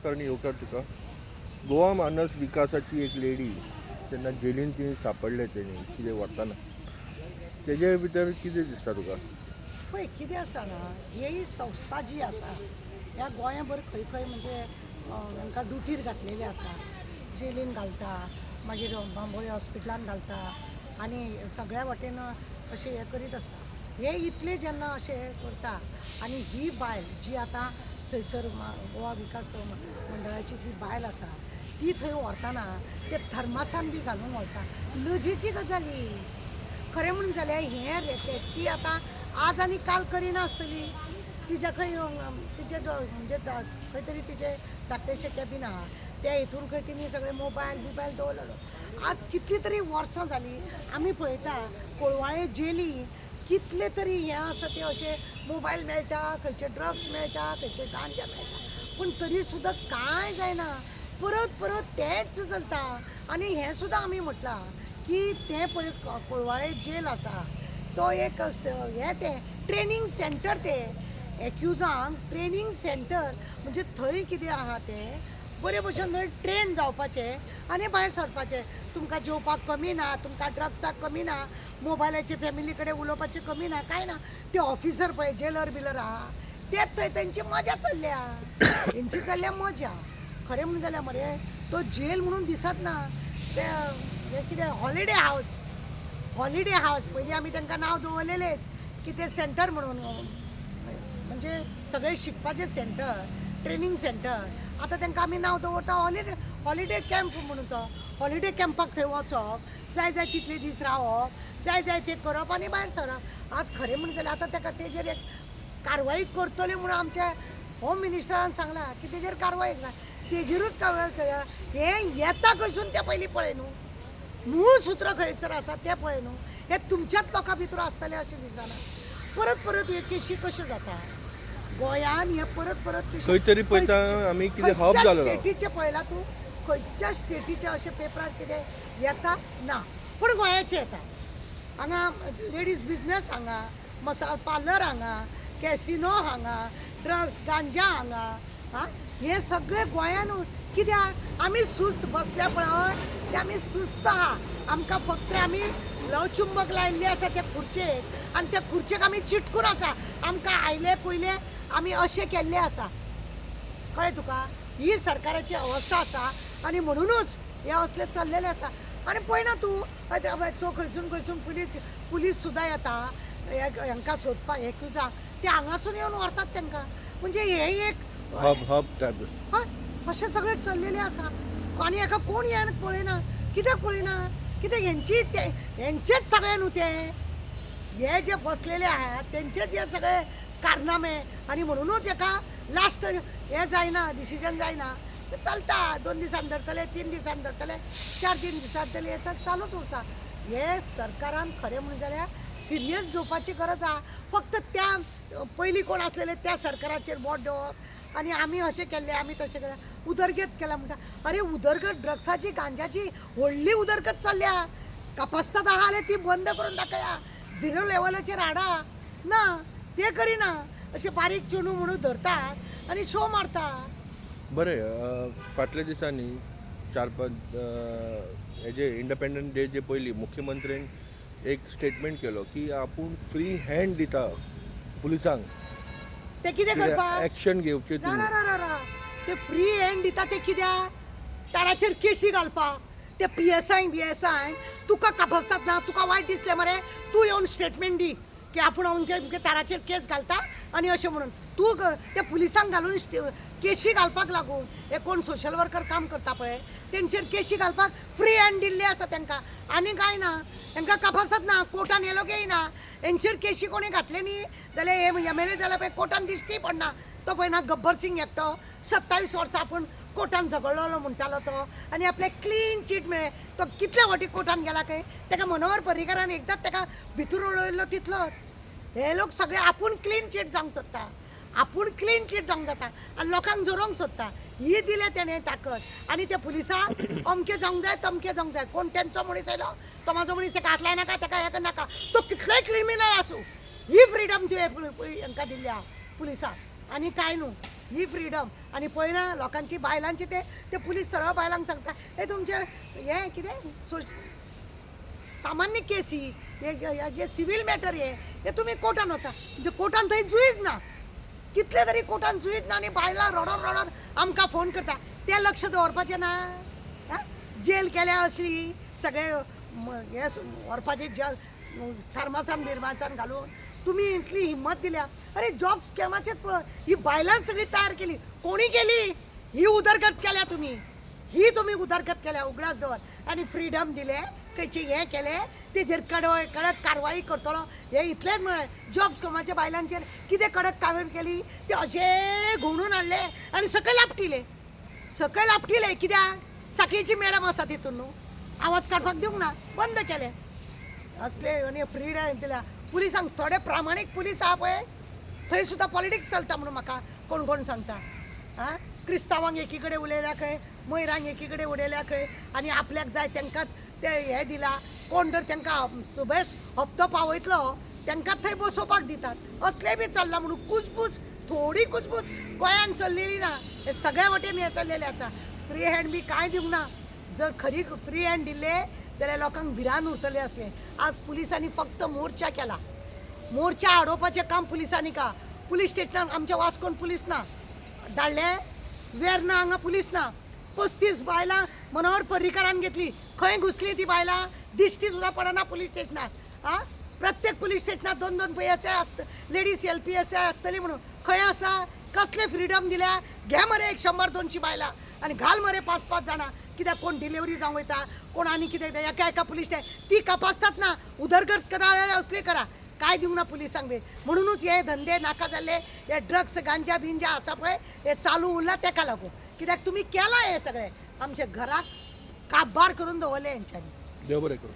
राजकारणी येवकार तुका गोवा मानस विकासाची एक लेडी तेन्ना जेलीन ती सापडले तेणी कितें व्हरताना तेजे भितर कितें दिसता तुका? पळय कितें आसा ना, ही संस्था जी आसा ह्या गोंयाभर खंय खंय म्हणजे हांकां ड्युटीर घातलेली आसा. जेलीन घालता, मागीर बांबोळे हॉस्पिटलान घालता आनी सगळ्या वाटेन अशें हें करीत आसता. हे इतले जेन्ना अशें करता आनी ही बायल जी आतां थंयसर गोवा विकास मंडळाची जी बायल आसा ती थंय व्हरताना ते थर्मासान बी घालून व्हरता. लजेची गजाल ही. खरें म्हणून जाल्यार हें ती आतां आज आनी काल करिना आसतली. तिच्या खंय तिचे म्हणजे खंय तरी तिचे धाकटेशे कॅबिन आहा त्या हितून खंय तिणी सगळे मोबायल बिबायल दवरलेलो. आज कितली तरी वर्सां जालीं आमी पळयता कोळवाळे जेली कितले तरी हें आसा ते अशे मोबायल मेळटा, खंयचे ड्रग्स मेळटा, खंयचे गांजा मेळटा, पूण तरी सुद्दां कांय जायना. परत परत तेंच चलता. आनी हें सुद्दां आमी म्हटलां की तें पळय कोळवाळे जेल आसा तो एक हें तें ट्रेनींग सेंटर तें एक्युजांक ट्रेनींग सेंटर म्हणजे थंय कितें आहा तें बरे भशेन थंय ट्रेन जावपाचें आनी भायर सरपाचें. तुमकां जेवपाक कमी ना, तुमकां ड्रग्साक कमी ना, मोबायलाचे फॅमिली कडेन उलोवपाचें कमी ना, कांय ना. ते ऑफिसर पळय जेलर बिलर आहा तेच थंय तेंची मजा चल्ल्या. तेंची चल्ल्या मजा. खरें म्हणून जाल्यार मरे तो जेल म्हणून दिसत ना, ते कितें हॉलिडे हावस पयलीं आमी तांकां नांव दवरलेलेंच की ते सेंटर म्हणून म्हणजे सगळे शिकपाचें सेंटर ट्रेनींग सेंटर. आतां तांकां आमी नांव दवरता हॉलिडे कॅम्प म्हणून. तो हॉलिडे कॅम्पाक थंय वचप, जाय जाय तितले दीस रावप, जाय जाय ते करप आनी भायर सरप. आज खरें म्हणून जाल्यार आतां ताका तेजेर एक कारवाई करतले म्हणून आमच्या होम मिनिस्टरान सांगलां की तेजेर कारवाय ना. तेजेरूच कारवाय करा. हें येता खंयसून तें पयलीं पळय न्हू. मूळ सूत्र खंयसर आसा तें पळय न्हू. हे तुमच्याच लोकां भितर आसतलें अशें दिसना. परत परत हे केशी कश्यो जाता गोंयान. हे परत परत केशी खंय तरी पळयता आमी कितें हब जालो. स्टेटीचे पळयला तूं, खंयच्या स्टेटीचे अशें पेपरार कितें येता ना, पूण गोंयाचे येता. हांगा लेडीज बिजनस हांगा, मसाला पार्लर हांगा, कॅसिनो हांगा, ड्रग्स गांजा हांगा. हे सगळे गोंयान कित्याक आमी सुस्त बसल्या पळय ते आमी सुस्त आहा. आमकां फक्त आमी लवचुंबक लायिल्ली आसा त्या खुर्चेक आनी त्या खुर्चेक आमी चिटकून आसा. आमकां आयले पयले आमी अशें केल्लें आसा. कळ्ळें तुका? ही सरकाराची अवस्था आसा आनी म्हणुनूच हे असले चल्लेले आसा. आनी पळयना तूं खंयसून खंयसून पुलीस सुद्दां येता हांकां सोदपाक एक्युजांक. ते हांगासून येवन व्हरतात तांकां. म्हणजे हे एक हब टायप. हय अशें सगळें चल्लेलें आसा. आनी हाका कोण येन पळयना. कित्याक पळयना? कित्याक हेंचेच सगळे न्हू ते. हे जे बसलेले आहात तेंचेच हे सगळे कारनामे. आनी म्हणुनूच हेका लास्ट हे जायना, डिसिजन जायना. ते चलता 2 दिसान धरतले, 3 दिसान धरतले, 4-3 दिसान धरतले, हे चालूच उरता. हे सरकारान खरें म्हणून जाल्यार सिरियस घेवपाची गरज आहा. फक्त त्या पयलीं कोण आसलेले त्या सरकाराचेर बोट दवरप आनी आमी अशें केल्लें आमी तशें केलें उदरगत केला म्हणटा. अरे उदरगत ड्रग्साची गांजाची व्हडली उदरगत चल्ल्या. कापासतात आहा जाल्यार ती बंद करून दाखया. 0 लेवलाचेर हाडा ना, ते करिना. अशे बारीक चेडू म्हणून धरतात आनी शो मारता. बरें, फाटल्या दिसांनी 4-5 हेजे इंडिपेंडन्स डेचे पयलीं मुख्यमंत्र्यान एक स्टेटमेंट केलो की आपूण फ्री हँड दिता पुलिसांक. ते कितें करपाक एक्शन घेवचे तुमी. ना ते फ्री हँड दिता ते कित्याक? ताराचेर केशी घालपाक. ते PSI तुका कापसतात ना, तुका वायट दिसलें मरे, तूं येवन स्टेटमेंट दी की आपूण अमके ताराचेर केस घालता आनी अशें म्हणून. तूं त्या पुलिसांक घालून केशी घालपाक लागून हे कोण सोशल वर्कर काम करता पळय तेंचेर केशी घालपाक फ्री हँड दिल्ले आसा तांकां. आनी कांय ना. तांकां कापासतात ना, कोर्टान येलो घेयना. हेंचेर केशी कोणी घातले न्ही जाल्यार हे MLA जाल्यार पळय कोर्टान दिश्टी पडना. तो पळय ना गब्बर सिंग एकटो 27 वर्सां आपूण कोर्टान झगडलो म्हणटालो तो आनी आपल्याक क्लीन चीट मेळ्ळें. तो कितले फावटी कोर्टान गेला खंय. ताका मनोहर पर्रीकारान एकदांच ताका भितर उडयल्लो तितलोच. हे लोक सगळे आपूण क्लीन चीट जावंक सोदता. आपूण क्लीन चीट जावंक जाता आनी लोकांक जोरोंक सोदता. ही दिले तेणें ताकद. आनी ते पुलिसाक अमकें जावंक जाय तमकें जावंक जाय. कोण तेंचो मनीस आयलो तो म्हाजो मनीस ताका हात लायनाका, ताका हें नाका. तो कितलोय क्रिमिनल आसूं ही फ्रिडम तुवें हांकां दिल्ली आहा पुलिसाक. आनी कांय न्हू. ही फ्रीडम आणि पळयना लोकांची बायलांची ते पुलीस सरळ बायलांक सांगता हे तुमचे हे कितें सामान्य केसी हे जे सिव्हिल मॅटर हे तुम्ही कोर्टान वचा म्हणजे कोर्टान थंय जुईच ना कितले तरी कोर्टान जुईच ना आनी बायलां रडोन आमकां फोन करता ते लक्ष दवरपाचें ना जेल केल्या असली सगळे हे व्हरपाचे थर्मासान बिर्मासान घालून तुम्ही इतली हिंमत दिल्या अरे जॉब स्कॅमाचेच पळय ही बायलांच सगळी तयार केली कोणी केली ही उदरगत केल्या तुम्ही उदरगत केल्या उगडास दवर आणि फ्रीडम दिले खंयचे हे केले तेजेर कडक कारवाई करतलो हे इतलेच म्हळें जॉब स्कॅमाच्या बायलांचेर कितें कडक कारवाई केली ते अशे घुवणून हाडले आनी सकयल आपटिले कित्याक साखळीची मॅडम आसा तितून न्हू आवाज काडपाक दिवंक ना बंद केले असले आनी फ्रीडम दिल्या पुलिसांक थोडे प्रामाणीक पुलीस आहा पळय थंय सुद्दां पॉलिटिक्स चलता म्हणून म्हाका कोण सांगता आं क्रिस्तांवांक एकी कडेन उलयल्या खंय मयरांक एकी कडेन उडयल्या खंय आनी आपल्याक जाय तांकां ते हे दिला कोण जर तांकां बेस हप्तो पावयतलो तांकां थंय बसोवपाक दितात असले बी चल्ला म्हणून कुजबूज थोडी कुजबूज गोंयान चल्लेली ना हे सगळ्या वटेन हे चल्लेले आसा फ्री हँड बी कांय दिवंक ना जर खरी फ्री हँड दिले जाल्यार लोकांक भिरान उरतले असले आज पुलिसांनी फक्त मोर्चा केला मोर्चा आडोवपाचें काम पुलिसांनी का पुलीस स्टेशनार आमच्या वास्कोन पुलीस ना धाडले वेर्ना हांगा पुलीस ना 35 बायलां मनोहर पर्रीकारान घेतली खंय घुसली ती बायलां दिश्टी सुद्दां पडना पुलीस स्टेशनार आं प्रत्येक पुलीस स्टेशनार 2-2 PSI लेडीज LPSI आसतली म्हणून खंय आसा कसले फ्रीडम दिल्या घे मरे 100-200 बायलां आनी घाल मरे 5-5 जाणां कित्याक कोण डिलिव्हरी जावं वयता कोण आनी कितें एका पुलीस ती तपासतात ना उदरगत करा असली करा काय दिवंक ना पुलिसांक बी म्हणूनच हे धंदे नाका जाल्ले हे ड्रग्स गांजा बिंजा आसा पळय हे चालू उरला तेका लागून कित्याक तुमी केला हे सगळे आमचे घराक काबार करून दवरले हेंच्यांनी देव बरें करूं